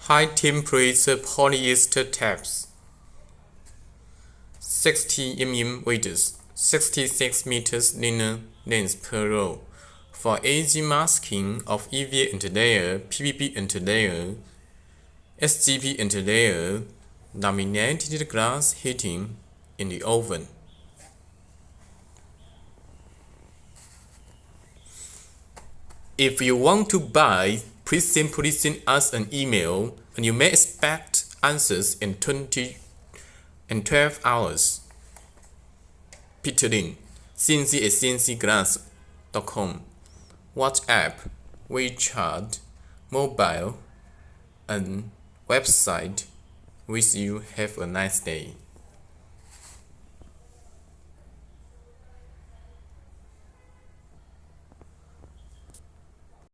High temperature polyester tabs. 60 mm width, 66 meters linear length per row. For easy masking of EVA interlayer, PVB interlayer, SGP interlayer, laminated glass heating in the oven. If you want to buy, please simply send us an email and you may expect answers in 12 hours. Peter Lin, cnc@cncglass.com. WhatsApp, WeChat, mobile, and website. Wish you have a nice day.